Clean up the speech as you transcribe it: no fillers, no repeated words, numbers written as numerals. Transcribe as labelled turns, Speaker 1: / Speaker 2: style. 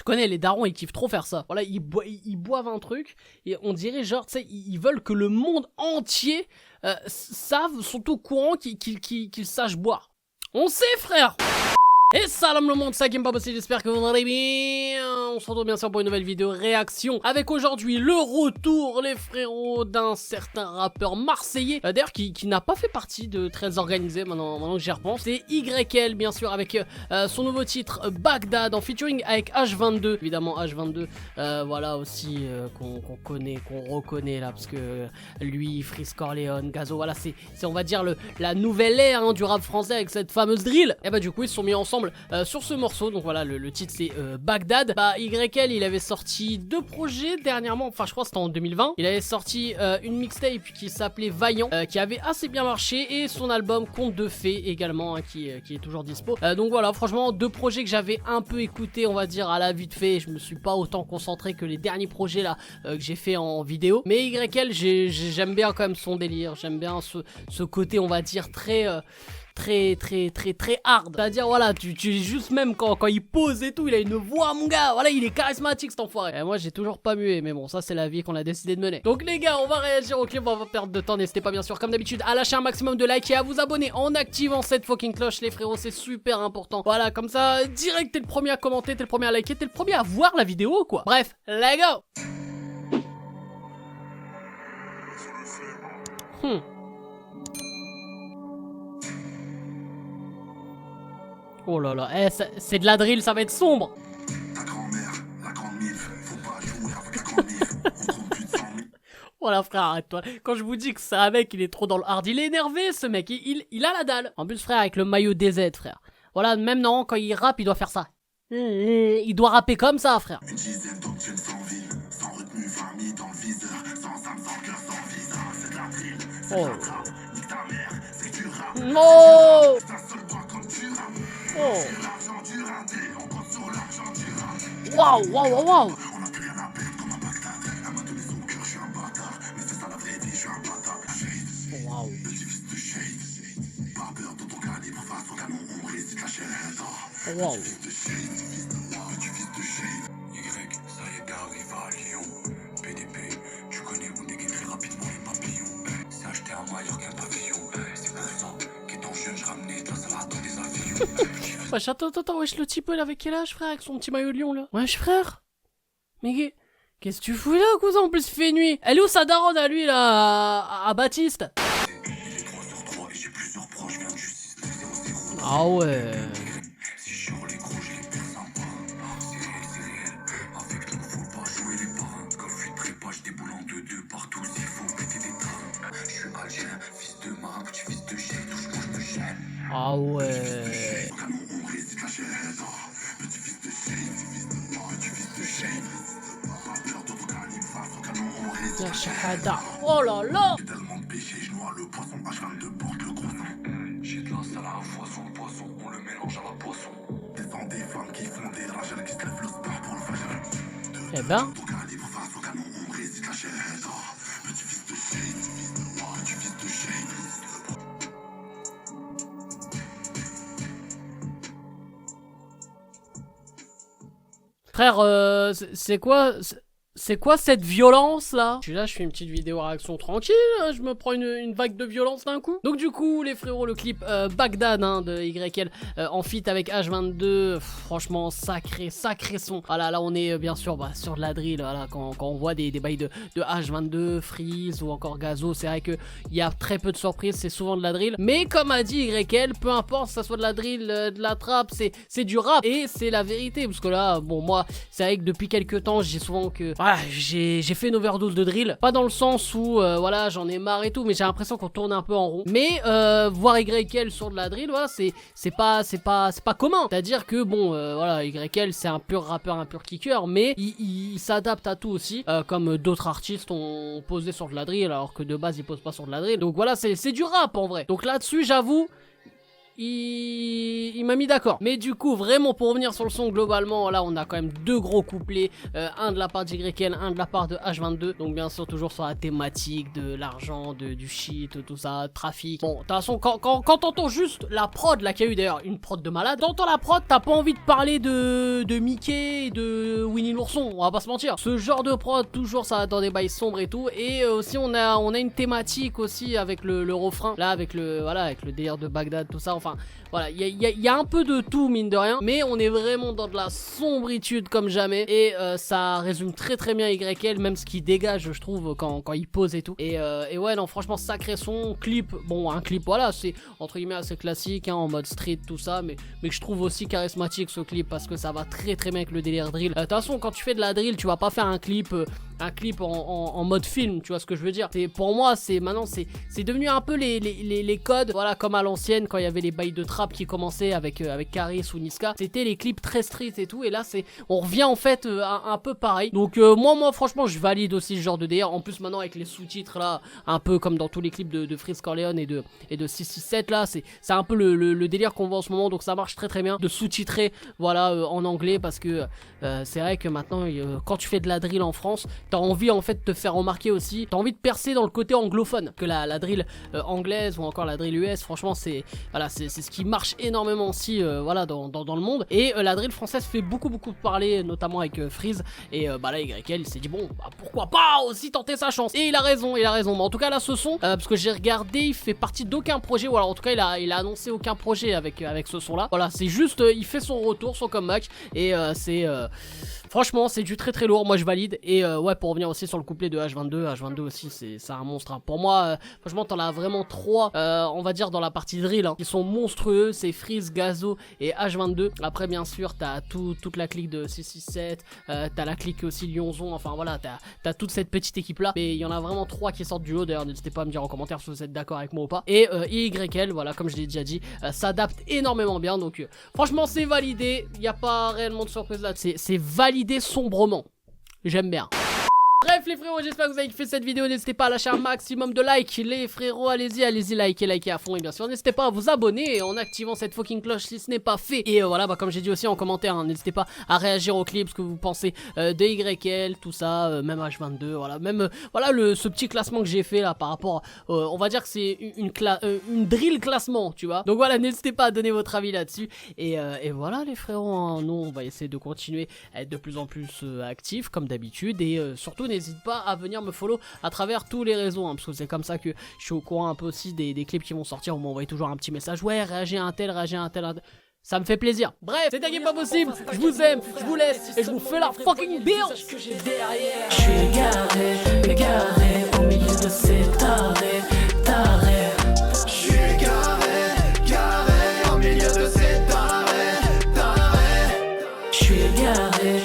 Speaker 1: Tu connais, les darons, ils kiffent trop faire ça. Voilà, ils boivent un truc, et on dirait genre, tu sais, ils veulent que le monde entier sont au courant qu'ils sachent boire. On sait, frère. Et salam le monde, ça Game Pas Possible, j'espère que vous allez bien. On se retrouve bien sûr pour une nouvelle vidéo réaction avec aujourd'hui le retour, les frérots, d'un certain rappeur marseillais, d'ailleurs qui n'a pas fait partie de Très Organisé maintenant que j'y repense. C'est YL bien sûr avec son nouveau titre Bagdad en featuring avec H22, évidemment H22, voilà aussi qu'on connaît, qu'on reconnaît là, parce que lui, Freeze Corleone, Gazo, voilà c'est on va dire la nouvelle ère hein, du rap français avec cette fameuse drill. Et bah du coup ils se sont mis ensemble sur ce morceau, donc voilà le titre c'est Bagdad. Bah YL il avait sorti 2 projets dernièrement, enfin je crois c'était en 2020. Il avait sorti une mixtape qui s'appelait Vaillant, qui avait assez bien marché, et son album Conte de Fées également hein, qui est toujours dispo. Donc voilà, franchement 2 projets que j'avais un peu écouté on va dire à la vite fait. Je me suis pas autant concentré que les derniers projets là que j'ai fait en vidéo, mais YL j'aime bien quand même son délire, j'aime bien ce côté on va dire très hard, c'est à dire voilà tu juste même quand il pose et tout, il a une voix mon gars, voilà il est charismatique cet enfoiré. Et moi j'ai toujours pas mué, mais bon ça c'est la vie qu'on a décidé de mener. Donc les gars on va réagir au clip, on va pas perdre de temps, n'hésitez pas bien sûr comme d'habitude à lâcher un maximum de likes et à vous abonner en activant cette fucking cloche les frérots, c'est super important. Voilà comme ça direct t'es le premier à commenter, t'es le premier à liker, t'es le premier à voir la vidéo quoi. Bref, let's go. Oh là là, c'est de la drill, ça va être sombre.
Speaker 2: Ta grand-mère, la grande milf, faut pas jouer avec la grande milf, on trouve plus de 100 000.
Speaker 1: Voilà frère, arrête-toi. Quand je vous dis que c'est un mec, il est trop dans le hard, il est énervé ce mec, il a la dalle. En plus frère, avec le maillot DZ frère. Voilà, même non, quand il rappe, il doit faire ça. Il doit rapper comme ça frère.
Speaker 2: Une dizaine d'options sans ville, sans retenue, famille dans le viseur, sans âme, sans cœur, sans visa, c'est de la drill, c'est de la trappe, nique ta mère, c'est que tu rappes.
Speaker 1: Oh
Speaker 2: Ta seule voix comme tu rappes.
Speaker 1: oh
Speaker 2: Sur l'argent du raté, on compte sur l'argent du rap.
Speaker 1: waouh waouh waouh waouh.
Speaker 2: On a plus rien à perdre comme un Bagdad. Elle m'a donné son cœur, je suis un bâtard. Mais c'est ça la vraie vie, je suis un bâtard. Shade,
Speaker 1: Waouh.
Speaker 2: petit fils de Shade. Pas peur de ton calibre, face au canon, on récite la chaîne.
Speaker 1: Waouh.
Speaker 2: Petit fils de Shade, petit fils de Shade. Y, ça y est, t'arrives à Lyon. PDP, tu connais, on dégaine très rapidement les papillons. C'est acheter un maillot qu'un pavillon. C'est pour ça qu'étant jeune, je ramenais de la salade dans des avions.
Speaker 1: Wesh, attends, wesh, le type, il avait quel âge, frère, avec son petit maillot de lion, là? Wesh, frère. Mais qu'est-ce que tu fous là, cousin? En plus, il fait nuit. Elle est où sa daronne à lui, là, à Baptiste?
Speaker 2: Il est 3 sur 3 et j'ai plusieurs proches, viens du 6 0 0.
Speaker 1: Ah ouais.
Speaker 2: Si je suis les gros, je les perds sympa. C'est réel. Avec nous, faut pas jouer les parrains. Quand je suis très pas, je déboule en 2-2 partout. S'il faut péter des trains. Je suis algérien, fils de marin, petit fils de chien. Touche-moi, je me gêne.
Speaker 1: Ah ouais.
Speaker 2: On récite la chaîne. Petit fils de Shade, petit fils de Shade. Pas peur de ton calibre, face au canon, on récite
Speaker 1: La
Speaker 2: la chaîne.
Speaker 1: shahada. Oh là là.
Speaker 2: J'ai tellement de péché, je noie le poisson, H22 porte le croissant. J'ai de la salle à la foison, le poisson, on le mélange à la poisson. Descends des femmes qui font des ragelles, qui se lèvent le sport pour le fajr.
Speaker 1: Eh ben.
Speaker 2: Ton calibre, face au canon, on récite la chaîne. Petit fils de Shade, petit fils de Shade.
Speaker 1: Frère, c'est quoi cette violence là? Je suis là, je fais une petite vidéo réaction tranquille, je me prends une vague de violence d'un coup. Donc du coup les frérots, le clip Bagdad hein, de YL en feat avec H22, franchement sacré son. Voilà, là on est bien sûr sur de la drill, voilà, quand on voit des bails de H22, Freeze ou encore Gazo, c'est vrai que il y a très peu de surprises, c'est souvent de la drill. Mais comme a dit YL, peu importe que ça soit de la drill, de la trap, c'est du rap et c'est la vérité. Parce que là, bon moi, c'est vrai que depuis quelques temps, j'ai souvent que... Voilà, j'ai fait une overdose de drill, pas dans le sens où voilà j'en ai marre et tout, mais j'ai l'impression qu'on tourne un peu en rond. Mais voir YL sur de la drill, voilà, c'est pas commun. C'est à dire que bon voilà, YL c'est un pur rappeur, un pur kicker, mais il s'adapte à tout aussi, comme d'autres artistes ont posé sur de la drill alors que de base ils posent pas sur de la drill. Donc voilà, c'est du rap en vrai. Donc là-dessus j'avoue, il il m'a mis d'accord. Mais du coup, vraiment, pour revenir sur le son, globalement, là, on a quand même deux gros couplets. Un de la part d'YL, un de la part de H22. Donc, bien sûr, toujours sur la thématique de l'argent, du shit, tout ça, trafic. Bon, de toute façon, quand t'entends juste la prod, là, qu'il y a eu d'ailleurs une prod de malade, t'entends la prod, t'as pas envie de parler de Mickey et de Winnie l'ourson, on va pas se mentir. Ce genre de prod, toujours, ça va dans des bails sombres et tout. Et aussi, on a une thématique aussi avec le refrain, là, avec avec le délire de Bagdad, tout ça. Enfin, voilà, il y a un peu de tout, mine de rien. Mais on est vraiment dans de la sombritude comme jamais. Et ça résume très très bien YL, même ce qui dégage, je trouve, quand il pose et tout. Et ouais, non, franchement, sacré son. Clip, bon, un clip, voilà, c'est entre guillemets assez classique, hein, en mode street, tout ça. Mais que je trouve aussi charismatique ce clip parce que ça va très très bien avec le délire drill. De toute façon, quand tu fais de la drill, tu vas pas faire un clip en mode film, tu vois ce que je veux dire. Pour moi, maintenant c'est devenu un peu les codes, voilà, comme à l'ancienne quand il y avait les bails de trap qui commençaient avec Caris ou Niska. C'était les clips très street et tout, et là on revient en fait un peu pareil. Donc moi franchement je valide aussi ce genre de délire. En plus maintenant avec les sous-titres là, un peu comme dans tous les clips de Freeze Corleone et de 667 là, c'est un peu le délire qu'on voit en ce moment, donc ça marche très très bien de sous-titrer, voilà, en anglais, parce que c'est vrai que maintenant quand tu fais de la drill en France, t'as envie en fait de te faire remarquer aussi, t'as envie de percer dans le côté anglophone, que la drill anglaise ou encore la drill US, franchement c'est ce qui marche énormément aussi, voilà, dans le monde. Et la drill française fait beaucoup parler, notamment avec Freeze, et là YL il s'est dit bon, pourquoi pas aussi tenter sa chance, et il a raison. Mais en tout cas là ce son, parce que j'ai regardé, il fait partie d'aucun projet, ou alors en tout cas il a annoncé aucun projet avec ce son là, voilà, c'est juste il fait son retour, son comeback, et franchement c'est du très très lourd, moi je valide. Et ouais, pour revenir aussi sur le couplet de H22 aussi c'est un monstre, hein. Pour moi franchement t'en as vraiment trois, on va dire dans la partie drill, hein, qui sont monstrueux, c'est Freeze, Gazo et H22. Après bien sûr t'as toute la clique de 667, t'as la clique aussi Lyonzon, enfin voilà, t'as toute cette petite équipe là, mais il y en a vraiment trois qui sortent du lot. D'ailleurs n'hésitez pas à me dire en commentaire si vous êtes d'accord avec moi ou pas. Et YL, voilà, comme je l'ai déjà dit, s'adapte énormément bien, donc franchement c'est validé, il n'y a pas réellement de surprise là, c'est validé sombrement, j'aime bien. Bref les frérots, j'espère que vous avez kiffé cette vidéo, n'hésitez pas à lâcher un maximum de likes les frérots, allez-y likez à fond, et bien sûr n'hésitez pas à vous abonner en activant cette fucking cloche si ce n'est pas fait. Et voilà, comme j'ai dit aussi en commentaire, hein, n'hésitez pas à réagir au clip, ce que vous pensez de YL, tout ça, même H22, voilà, même voilà ce petit classement que j'ai fait là par rapport, on va dire que c'est une drill classement, tu vois. Donc voilà, n'hésitez pas à donner votre avis là-dessus, et voilà les frérots, hein, nous on va essayer de continuer à être de plus en plus actifs comme d'habitude, et surtout n'hésite pas à venir me follow à travers tous les réseaux, hein, parce que c'est comme ça que je suis au courant un peu aussi des clips qui vont sortir. Vous m'envoyez toujours un petit message, ouais, réagis à un tel, ça me fait plaisir. Bref, c'est Game Pas Possible, je vous aime, je vous laisse, et je vous fais la fucking bill.
Speaker 3: Je suis égaré au milieu de ces tarés.
Speaker 2: Je suis garé au milieu de ces tarés.
Speaker 3: Je suis égaré